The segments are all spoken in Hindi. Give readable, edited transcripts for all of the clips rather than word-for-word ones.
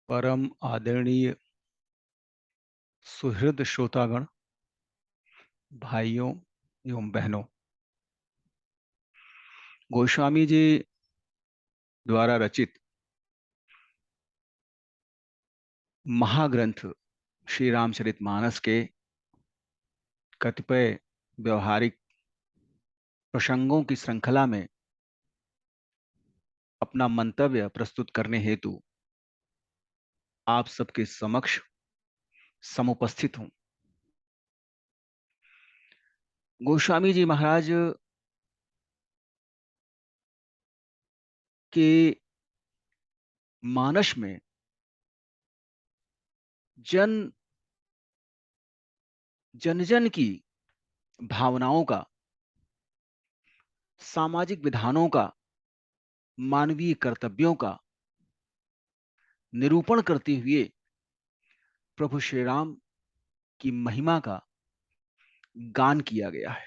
परम आदरणीय सुहृद श्रोतागण, भाइयों एवं बहनों, गोस्वामी जी द्वारा रचित महाग्रंथ श्री रामचरितमानस के कतिपय व्यवहारिक प्रसंगों की श्रृंखला में अपना मंतव्य प्रस्तुत करने हेतु आप सबके समक्ष समुपस्थित हूं। गोस्वामी जी महाराज के मानस में जन जन जन की भावनाओं का, सामाजिक विधानों का, मानवीय कर्तव्यों का निरूपण करते हुए प्रभु श्री राम की महिमा का गान किया गया है।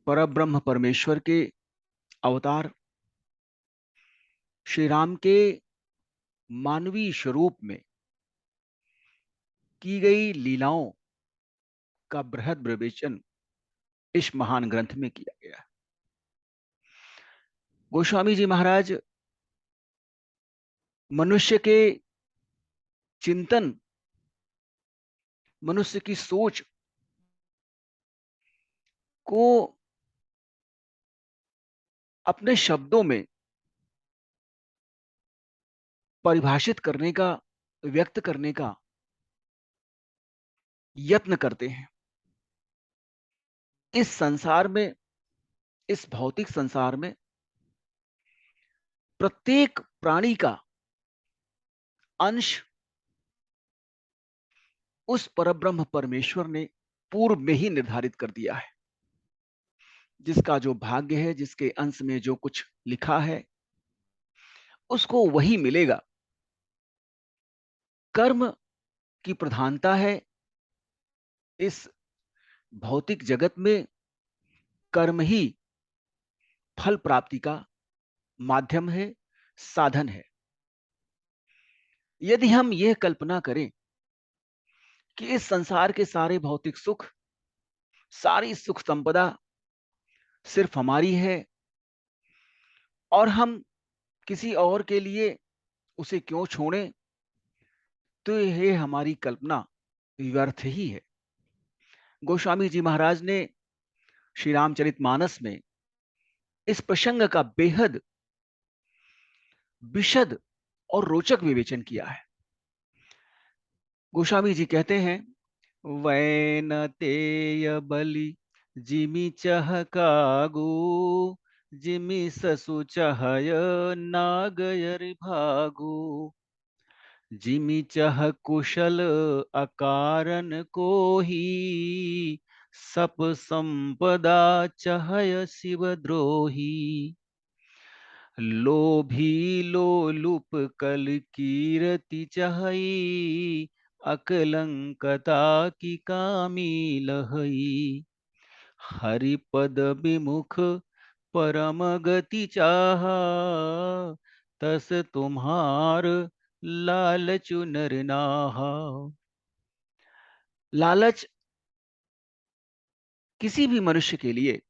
परब्रह्म परमेश्वर के अवतार श्री राम के मानवीय स्वरूप में की गई लीलाओं का बृहद विवेचन इस महान ग्रंथ में किया गया है। गोस्वामी जी महाराज मनुष्य के चिंतन, मनुष्य की सोच को अपने शब्दों में परिभाषित करने का, व्यक्त करने का यत्न करते हैं। इस संसार में, इस भौतिक संसार में प्रत्येक प्राणी का अंश उस परब्रह्म परमेश्वर ने पूर्व में ही निर्धारित कर दिया है। जिसका जो भाग्य है, जिसके अंश में जो कुछ लिखा है, उसको वही मिलेगा। कर्म की प्रधानता है इस भौतिक जगत में। कर्म ही फल प्राप्ति का माध्यम है, साधन है। यदि हम यह कल्पना करें कि इस संसार के सारे भौतिक सुख, सारी सुख संपदा सिर्फ हमारी है और हम किसी और के लिए उसे क्यों छोड़ें, तो यह हमारी कल्पना व्यर्थ ही है। गोस्वामी जी महाराज ने श्री रामचरितमानस में इस प्रसंग का बेहद विशद और रोचक विवेचन किया है। गोस्वामी जी कहते हैं, वैन तेय बलि जिमि चह कागू, जिमि ससु चहय नागयर भागू, जिमि चह कुशल अकारन को ही, सप संपदा चहय शिवद्रोही, लोभी लोलुप कल कीरति चहई, अकलंकता की कामी लहई, हरिपद विमुख परम गति चाहा, तस तुम्हार लालचु नर नाहा। लालच किसी भी मनुष्य के लिए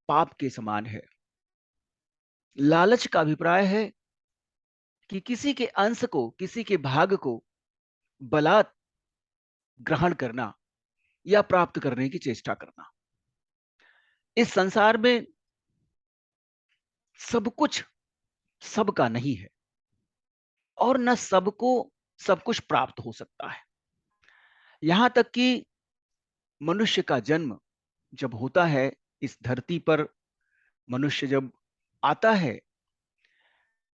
पाप के समान है। लालच का अभिप्राय है कि किसी के अंश को, किसी के भाग को बलात् ग्रहण करना या प्राप्त करने की चेष्टा करना। इस संसार में सब कुछ सबका नहीं है और न सबको सब कुछ प्राप्त हो सकता है। यहां तक कि मनुष्य का जन्म जब होता है, इस धरती पर मनुष्य जब आता है,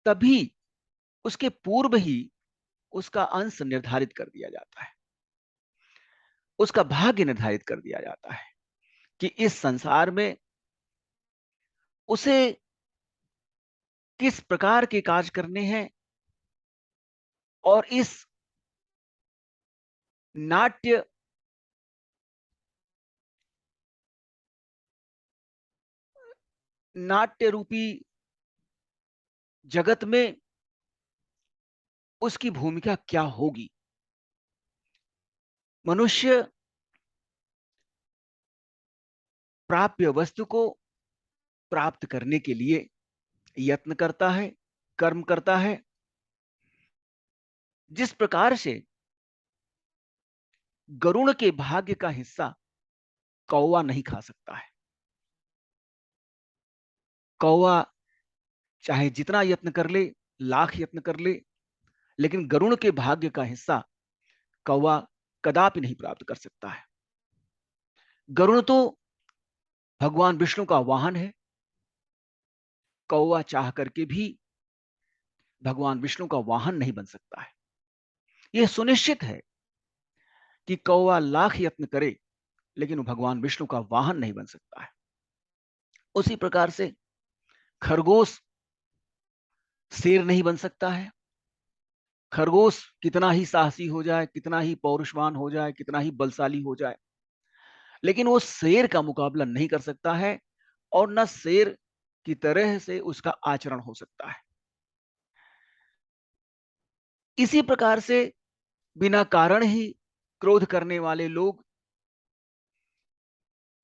तभी उसके पूर्व ही उसका अंश निर्धारित कर दिया जाता है, उसका भाग्य निर्धारित कर दिया जाता है कि इस संसार में उसे किस प्रकार के कार्य करने हैं और इस नाट्य नाट्य रूपी जगत में उसकी भूमिका क्या होगी। मनुष्य प्राप्य वस्तु को प्राप्त करने के लिए यत्न करता है, कर्म करता है। जिस प्रकार से गरुड़ के भाग्य का हिस्सा कौवा नहीं खा सकता है। कौवा चाहे जितना यत्न कर ले, लाख यत्न कर ले, लेकिन गरुड़ के भाग्य का हिस्सा कौवा कदापि नहीं प्राप्त कर सकता है। गरुड़ तो भगवान विष्णु का वाहन है। कौवा चाह करके भी भगवान विष्णु का वाहन नहीं बन सकता है। यह सुनिश्चित है कि कौवा लाख यत्न करे, लेकिन वो भगवान विष्णु का वाहन नहीं बन सकता है। उसी प्रकार से खरगोश शेर नहीं बन सकता है। खरगोश कितना ही साहसी हो जाए, कितना ही पौरुषवान हो जाए, कितना ही बलशाली हो जाए, लेकिन वो शेर का मुकाबला नहीं कर सकता है, और न शेर की तरह से उसका आचरण हो सकता है। इसी प्रकार से बिना कारण ही क्रोध करने वाले लोग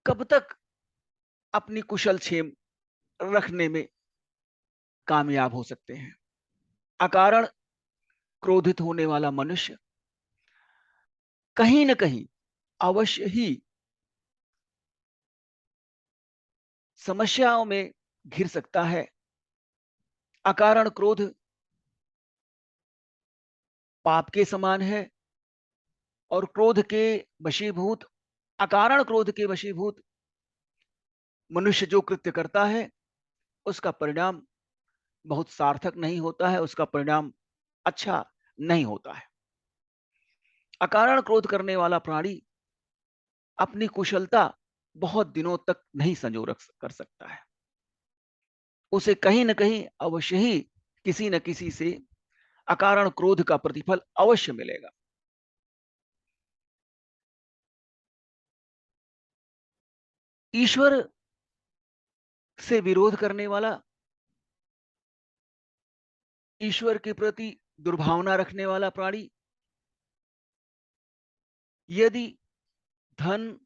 कब तक अपनी कुशल क्षेम रखने में कामयाब हो सकते हैं। अकारण क्रोधित होने वाला मनुष्य कहीं न कहीं अवश्य ही समस्याओं में घिर सकता है। अकारण क्रोध पाप के समान है, और क्रोध के वशीभूत, अकारण क्रोध के वशीभूत मनुष्य जो कृत्य करता है, उसका परिणाम बहुत सार्थक नहीं होता है, उसका परिणाम अच्छा नहीं होता है। अकारण क्रोध करने वाला प्राणी अपनी कुशलता बहुत दिनों तक नहीं संजो रख कर सकता है। उसे कहीं न कहीं अवश्य ही किसी न किसी से अकारण क्रोध का प्रतिफल अवश्य मिलेगा। ईश्वर से विरोध करने वाला, ईश्वर के प्रति दुर्भावना रखने वाला प्राणी यदि धन,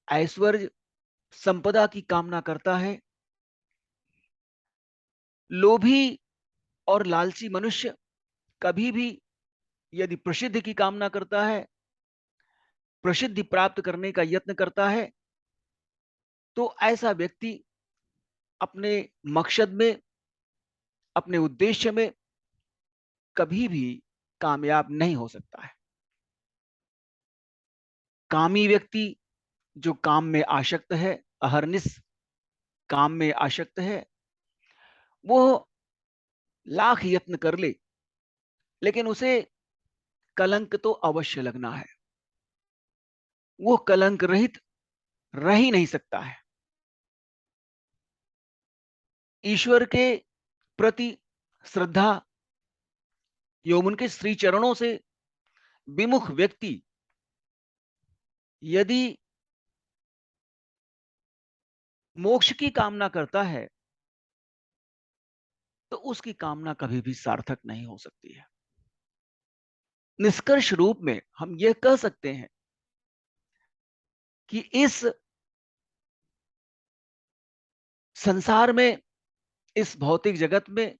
ऐश्वर्य, संपदा की कामना करता है, लोभी और लालची मनुष्य कभी भी यदि प्रसिद्धि की कामना करता है, प्रसिद्धि प्राप्त करने का यत्न करता है, तो ऐसा व्यक्ति अपने मकसद में, अपने उद्देश्य में कभी भी कामयाब नहीं हो सकता है। कामी व्यक्ति जो काम में आसक्त है, अहरनिश काम में आसक्त है, वो लाख यत्न कर ले, लेकिन उसे कलंक तो अवश्य लगना है। वो कलंक रहित रह ही नहीं सकता है। ईश्वर के प्रति श्रद्धा एवं उनके श्री चरणों से विमुख व्यक्ति यदि मोक्ष की कामना करता है, तो उसकी कामना कभी भी सार्थक नहीं हो सकती है। निष्कर्ष रूप में हम यह कह सकते हैं कि इस संसार में, इस भौतिक जगत में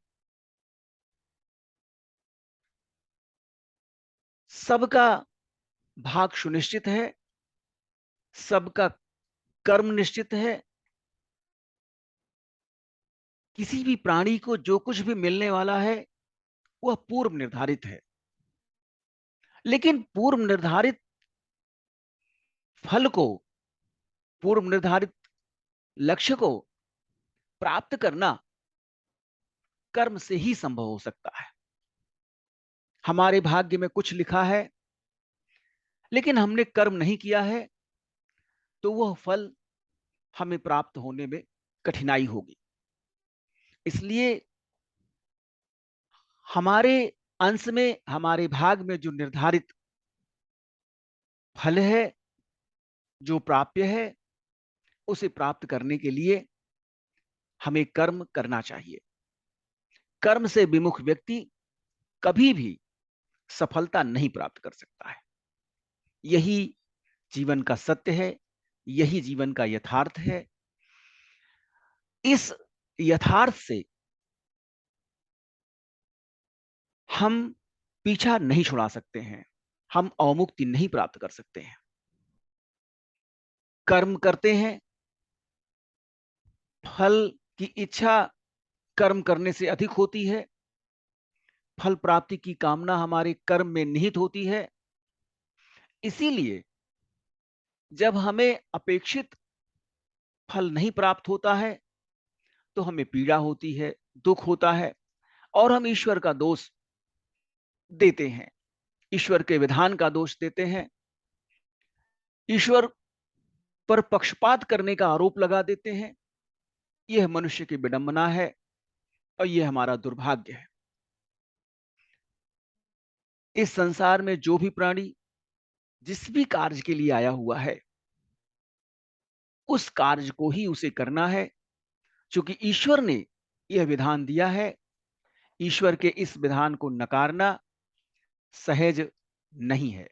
सबका भाग सुनिश्चित है, सबका कर्म निश्चित है। किसी भी प्राणी को जो कुछ भी मिलने वाला है, वह पूर्व निर्धारित है, लेकिन पूर्व निर्धारित फल को, पूर्व निर्धारित लक्ष्य को प्राप्त करना कर्म से ही संभव हो सकता है। हमारे भाग्य में कुछ लिखा है, लेकिन हमने कर्म नहीं किया है, तो वह फल हमें प्राप्त होने में कठिनाई होगी। इसलिए हमारे अंश में, हमारे भाग में जो निर्धारित फल है, जो प्राप्य है, उसे प्राप्त करने के लिए हमें कर्म करना चाहिए। कर्म से विमुख व्यक्ति कभी भी सफलता नहीं प्राप्त कर सकता है। यही जीवन का सत्य है, यही जीवन का यथार्थ है। इस यथार्थ से हम पीछा नहीं छुड़ा सकते हैं, हम अवमुक्ति नहीं प्राप्त कर सकते हैं। कर्म करते हैं, फल की इच्छा कर्म करने से अधिक होती है, फल प्राप्ति की कामना हमारे कर्म में निहित होती है। इसीलिए जब हमें अपेक्षित फल नहीं प्राप्त होता है तो हमें पीड़ा होती है, दुख होता है और हम ईश्वर का दोष देते हैं, ईश्वर के विधान का दोष देते हैं, ईश्वर पर पक्षपात करने का आरोप लगा देते हैं। यह मनुष्य की विडंबना है और यह हमारा दुर्भाग्य है। इस संसार में जो भी प्राणी जिस भी कार्य के लिए आया हुआ है, उस कार्य को ही उसे करना है, क्योंकि ईश्वर ने यह विधान दिया है। ईश्वर के इस विधान को नकारना सहज नहीं है।